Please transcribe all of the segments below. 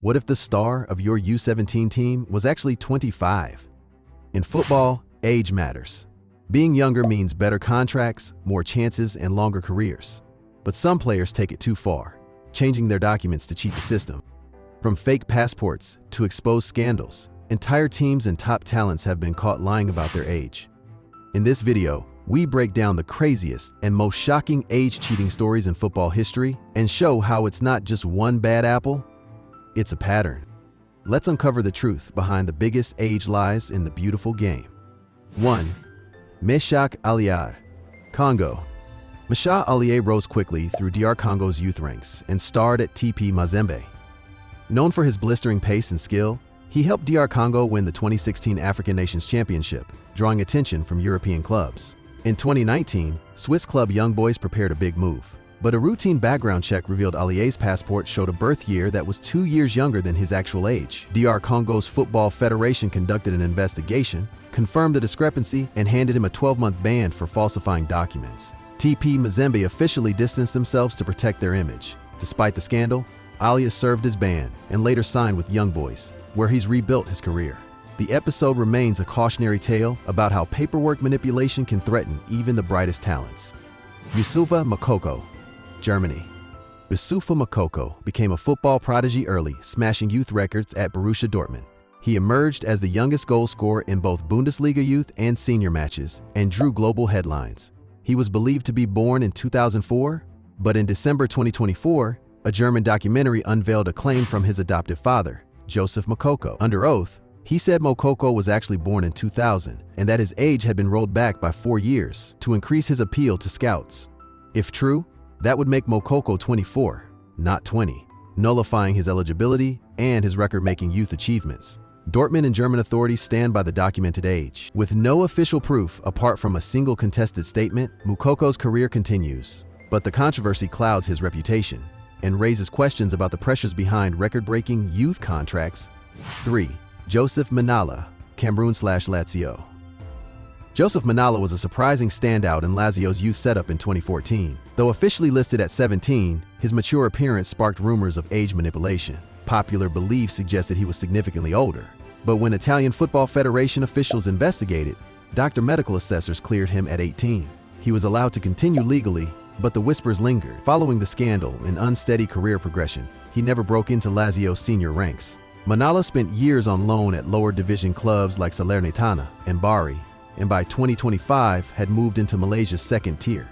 What if the star of your U17 team was actually 25? In football, age matters. Being younger means better contracts, more chances, and longer careers. But some players take it too far, changing their documents to cheat the system. From fake passports to exposed scandals, entire teams and top talents have been caught lying about their age. In this video, we break down the craziest and most shocking age cheating stories in football history and show how it's not just one bad apple, it's a pattern. Let's uncover the truth behind the biggest age lies in the beautiful game. 1. Meshak Aliar, Congo. Meshak Aliar rose quickly through DR Congo's youth ranks and starred at TP Mazembe. Known for his blistering pace and skill, he helped DR Congo win the 2016 African Nations Championship, drawing attention from European clubs. In 2019, Swiss club Young Boys prepared a big move, but a routine background check revealed Aliar's passport showed a birth year that was 2 years younger than his actual age. DR Congo's Football Federation conducted an investigation, confirmed the discrepancy, and handed him a 12-month ban for falsifying documents. TP Mazembe officially distanced themselves to protect their image. Despite the scandal, Aliar served his ban and later signed with Young Boys, where he's rebuilt his career. The episode remains a cautionary tale about how paperwork manipulation can threaten even the brightest talents. Youssoufa Moukoko, Germany. Youssoufa Moukoko became a football prodigy early, smashing youth records at Borussia Dortmund. He emerged as the youngest goal scorer in both Bundesliga youth and senior matches and drew global headlines. He was believed to be born in 2004, but in December 2024, a German documentary unveiled a claim from his adoptive father, Joseph Moukoko. Under oath, he said Moukoko was actually born in 2000 and that his age had been rolled back by 4 years to increase his appeal to scouts. If true, that would make Moukoko 24, not 20, nullifying his eligibility and his record-making youth achievements. Dortmund and German authorities stand by the documented age. With no official proof apart from a single contested statement, Moukoko's career continues. But the controversy clouds his reputation and raises questions about the pressures behind record-breaking youth contracts. 3. Joseph Manala, Cameroon/Lazio. Joseph Manala was a surprising standout in Lazio's youth setup in 2014. Though officially listed at 17, his mature appearance sparked rumors of age manipulation. Popular belief suggested he was significantly older. But when Italian Football Federation officials investigated, doctor medical assessors cleared him at 18. He was allowed to continue legally, but the whispers lingered. Following the scandal and unsteady career progression, he never broke into Lazio's senior ranks. Manala spent years on loan at lower division clubs like Salernitana and Bari, and by 2025 had moved into Malaysia's second tier.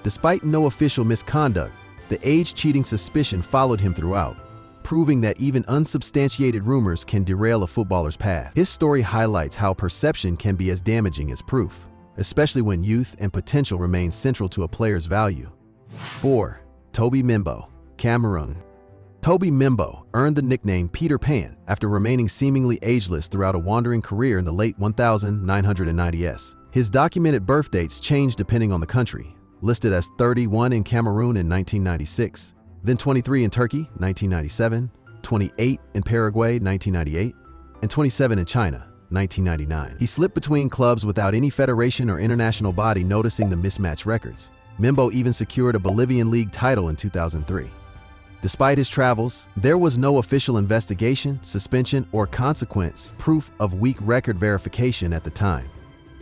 Despite no official misconduct, the age-cheating suspicion followed him throughout, proving that even unsubstantiated rumors can derail a footballer's path. His story highlights how perception can be as damaging as proof, especially when youth and potential remain central to a player's value. 4. Toby Mimbo, Cameroon. Toby Mimbo earned the nickname Peter Pan after remaining seemingly ageless throughout a wandering career in the late 1990s. His documented birth dates changed depending on the country, listed as 31 in Cameroon in 1996, then 23 in Turkey, 1997, 28 in Paraguay, 1998, and 27 in China, 1999. He slipped between clubs without any federation or international body noticing the mismatched records. Mimbo even secured a Bolivian league title in 2003. Despite his travels, there was no official investigation, suspension, or consequence proof of weak record verification at the time.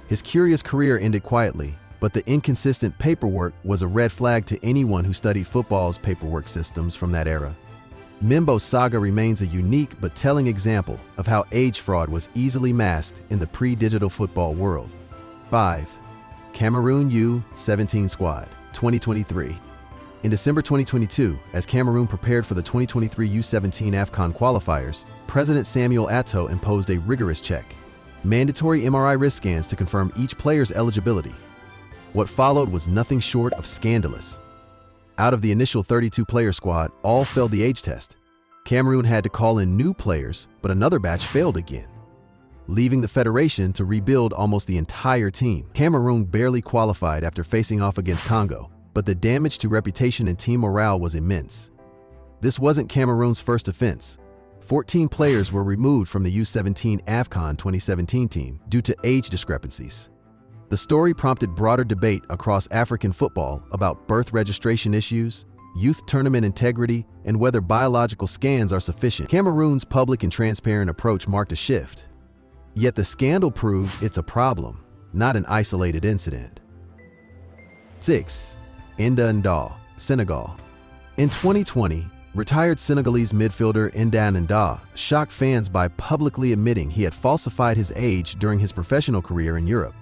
His curious career ended quietly, but the inconsistent paperwork was a red flag to anyone who studied football's paperwork systems from that era. Mimbo's saga remains a unique but telling example of how age fraud was easily masked in the pre-digital football world. 5. Cameroon U17 squad, 2023. In December 2022, as Cameroon prepared for the 2023 U17 AFCON qualifiers, President Samuel Eto'o imposed a rigorous check. Mandatory MRI wrist scans to confirm each player's eligibility. What followed was nothing short of scandalous. Out of the initial 32-player squad, all failed the age test. Cameroon had to call in new players, but another batch failed again, leaving the federation to rebuild almost the entire team. Cameroon barely qualified after facing off against Congo, but the damage to reputation and team morale was immense. This wasn't Cameroon's first offense. 14 players were removed from the U17 AFCON 2017 team due to age discrepancies. The story prompted broader debate across African football about birth registration issues, youth tournament integrity, and whether biological scans are sufficient. Cameroon's public and transparent approach marked a shift. Yet the scandal proved it's a problem, not an isolated incident. 6. Inda Ndah, Senegal. In 2020, retired Senegalese midfielder Inda Ndah shocked fans by publicly admitting he had falsified his age during his professional career in Europe.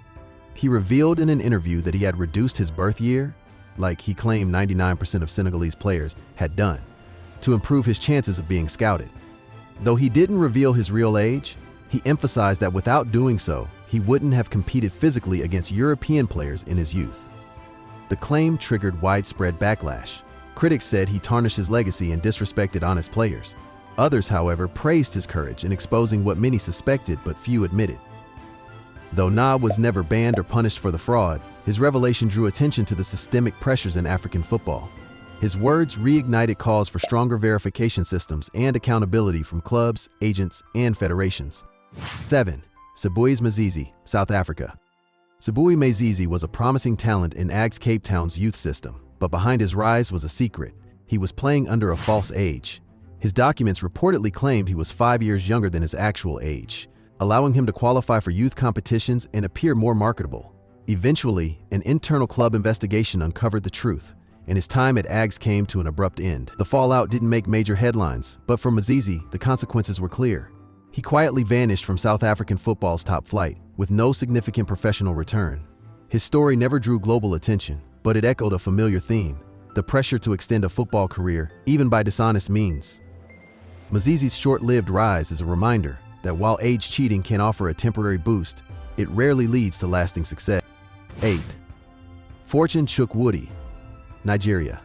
He revealed in an interview that he had reduced his birth year, like he claimed 99% of Senegalese players had done, to improve his chances of being scouted. Though he didn't reveal his real age, he emphasized that without doing so, he wouldn't have competed physically against European players in his youth. The claim triggered widespread backlash. Critics said he tarnished his legacy and disrespected honest players. Others, however, praised his courage in exposing what many suspected but few admitted. Though Ndah was never banned or punished for the fraud, his revelation drew attention to the systemic pressures in African football. His words reignited calls for stronger verification systems and accountability from clubs, agents, and federations. 7. Sibui Mzizi, South Africa. Sibui Mzizi was a promising talent in Ajax Cape Town's youth system, but behind his rise was a secret. He was playing under a false age. His documents reportedly claimed he was 5 years younger than his actual age, allowing him to qualify for youth competitions and appear more marketable. Eventually, an internal club investigation uncovered the truth, and his time at Ajax came to an abrupt end. The fallout didn't make major headlines, but for Mzizi, the consequences were clear. He quietly vanished from South African football's top flight, with no significant professional return. His story never drew global attention, but it echoed a familiar theme: the pressure to extend a football career, even by dishonest means. Mzizi's short-lived rise is a reminder that while age cheating can offer a temporary boost, it rarely leads to lasting success. 8. Fortune Chukwudi, Nigeria.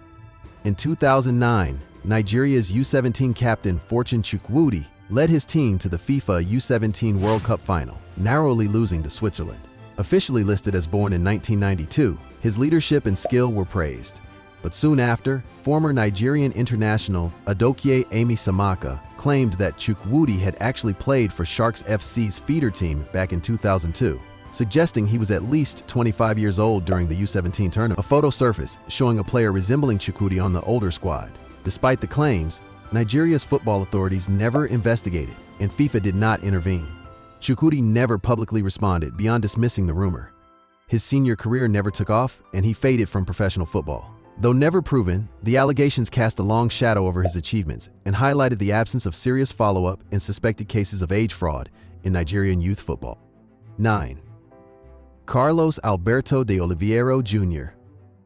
In 2009, Nigeria's U17 captain Fortune Chukwudi led his team to the FIFA U17 World Cup final, narrowly losing to Switzerland. Officially listed as born in 1992, his leadership and skill were praised. But soon after, former Nigerian international Adokie Amy Samaka claimed that Chukwudi had actually played for Sharks FC's feeder team back in 2002, suggesting he was at least 25 years old during the U17 tournament. A photo surfaced showing a player resembling Chukwudi on the older squad. Despite the claims, Nigeria's football authorities never investigated, and FIFA did not intervene. Chukwudi never publicly responded beyond dismissing the rumor. His senior career never took off, and he faded from professional football. Though never proven, the allegations cast a long shadow over his achievements and highlighted the absence of serious follow-up and suspected cases of age fraud in Nigerian youth football. 9. Carlos Alberto de Oliveira Jr.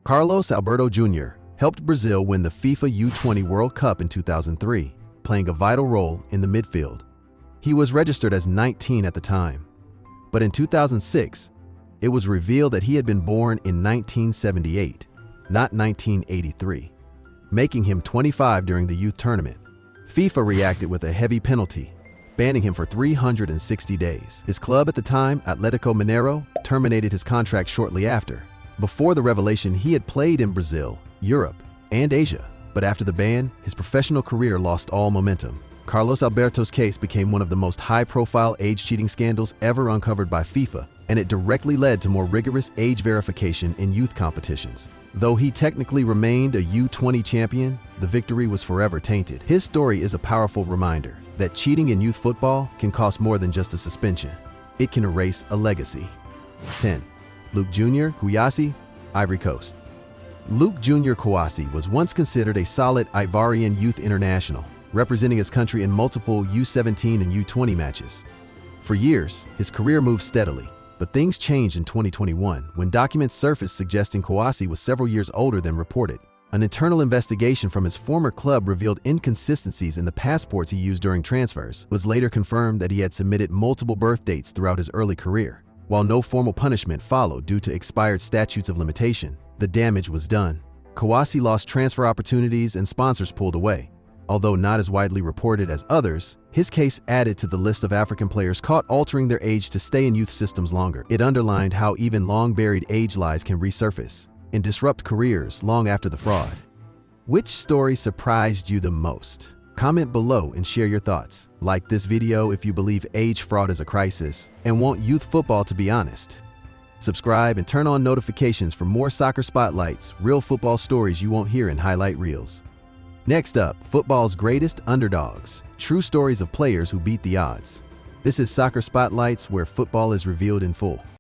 Carlos Alberto Jr. helped Brazil win the FIFA U20 World Cup in 2003, playing a vital role in the midfield. He was registered as 19 at the time, but in 2006, it was revealed that he had been born in 1978, not 1983, making him 25 during the youth tournament. FIFA reacted with a heavy penalty, banning him for 360 days. His club at the time, Atlético Mineiro, terminated his contract shortly after. Before the revelation, he had played in Brazil, Europe, and Asia, but after the ban, his professional career lost all momentum. Carlos Alberto's case became one of the most high-profile age-cheating scandals ever uncovered by FIFA, and it directly led to more rigorous age verification in youth competitions. Though he technically remained a U20 champion, the victory was forever tainted. His story is a powerful reminder that cheating in youth football can cost more than just a suspension. It can erase a legacy. 10. Luke Jr. Kouassi, Ivory Coast. Luke Jr. Kouassi was once considered a solid Ivorian youth international, representing his country in multiple U17 and U20 matches. For years, his career moved steadily, but things changed in 2021 when documents surfaced suggesting Kouassi was several years older than reported. An internal investigation from his former club revealed inconsistencies in the passports he used during transfers. It was later confirmed that he had submitted multiple birth dates throughout his early career. While no formal punishment followed due to expired statutes of limitation, the damage was done. Kouassi lost transfer opportunities and sponsors pulled away. Although not as widely reported as others, his case added to the list of African players caught altering their age to stay in youth systems longer. It underlined how even long-buried age lies can resurface and disrupt careers long after the fraud. Which story surprised you the most? Comment below and share your thoughts. Like this video if you believe age fraud is a crisis and want youth football to be honest. Subscribe and turn on notifications for more soccer spotlights, real football stories you won't hear in highlight reels. Next up, football's greatest underdogs, true stories of players who beat the odds. This is Soccer Spotlights, where football is revealed in full.